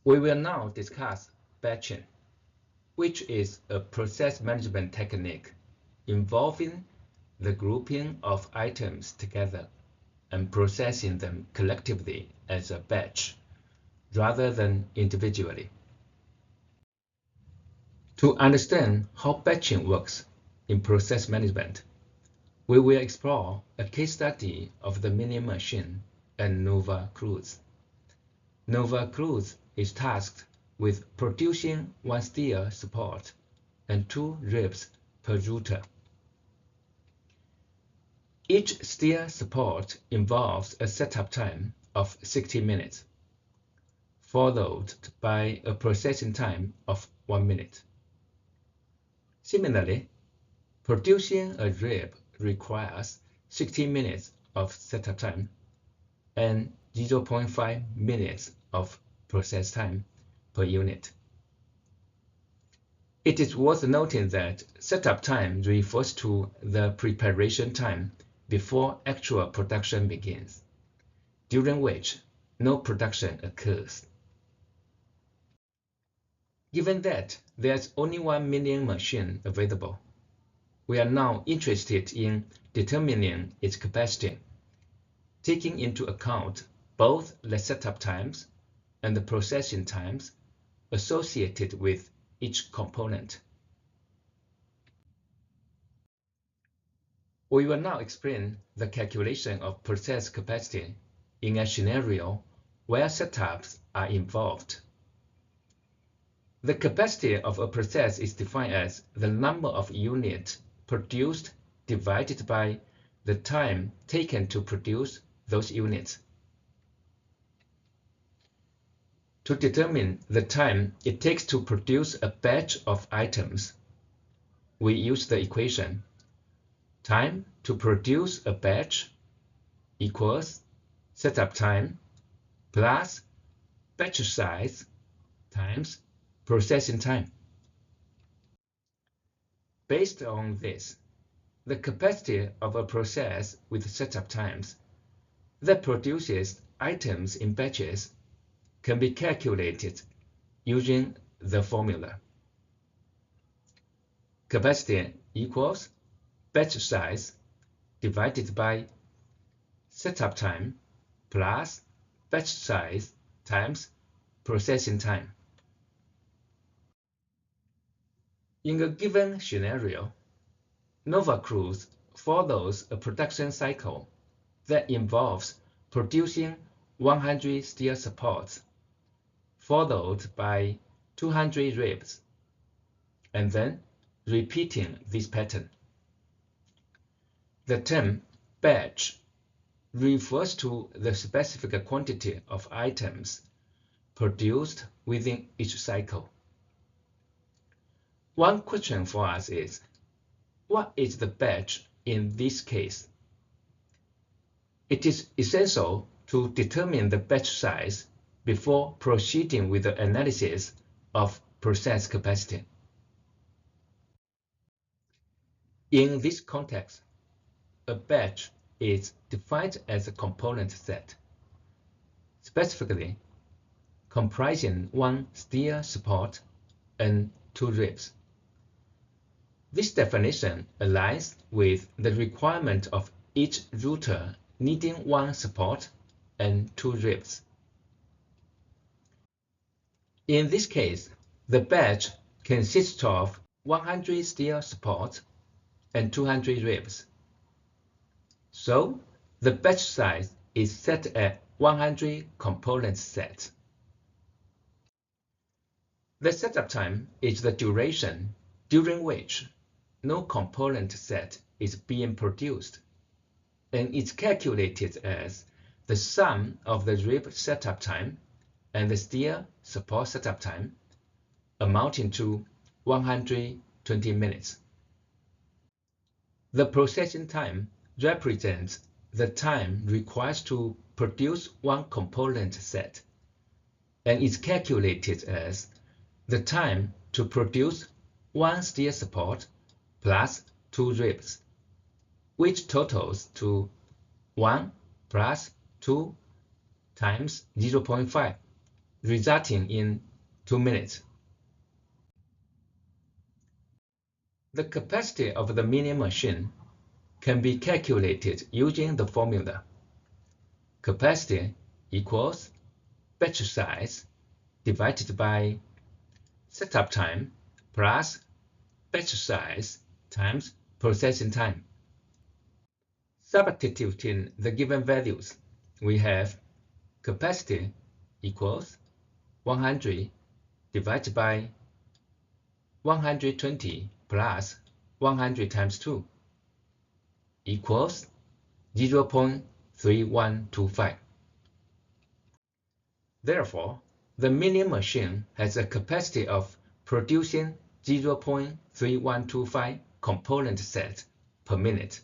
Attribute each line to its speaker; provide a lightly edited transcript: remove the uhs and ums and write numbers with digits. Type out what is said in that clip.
Speaker 1: We will now discuss batching, which is a process management technique involving the grouping of items together and processing them collectively as a batch, rather than individually. To understand how batching works in process management, we will explore a case study of the Mini Machine and Nova Cruz. Nova Cruz is tasked with producing one steer support and 2 ribs per router. Each steer support involves a setup time of 60 minutes, followed by a processing time of 1 minute. Similarly, producing a rib requires 60 minutes of setup time and 0.5 minutes of process time per unit. It is worth noting that setup time refers to the preparation time before actual production begins, during which no production occurs. Given that there's only 1 Mini Machine available, we are now interested in determining its capacity, taking into account both the setup times and the processing times associated with each component. We will now explain the calculation of process capacity in a scenario where setups are involved. The capacity of a process is defined as the number of units produced divided by the time taken to produce those units. To determine the time it takes to produce a batch of items, we use the equation time to produce a batch equals setup time plus batch size times processing time. Based on this, the capacity of a process with setup times that produces items in batches can be calculated using the formula. Capacity equals batch size divided by setup time plus batch size times processing time. In a given scenario, Nova Cruz follows a production cycle that involves producing 100 steer supports, followed by 200 ribs, and then repeating this pattern. The term batch refers to the specific quantity of items produced within each cycle. One question for us is, what is the batch in this case? It is essential to determine the batch size before proceeding with the analysis of process capacity. In this context, a batch is defined as a component set, specifically comprising 1 steer support and 2 ribs. This definition aligns with the requirement of each router needing 1 support and 2 ribs. In this case, the batch consists of 100 steer support and 200 ribs. So, the batch size is set at 100 component set. The setup time is the duration during which no component set is being produced, and it's calculated as the sum of the rib setup time and the steer support setup time, amounting to 120 minutes. The processing time represents the time required to produce 1 component set, and is calculated as the time to produce 1 steer support plus 2 ribs, which totals to 1 plus 2 times 0.5 resulting in 2 minutes. The capacity of the mini machine can be calculated using the formula. Capacity equals batch size divided by setup time plus batch size times processing time. Substituting the given values, we have capacity equals 100 divided by 120 plus 100 times 2 equals 0.3125. Therefore, the mini machine has a capacity of producing 0.3125 component sets per minute.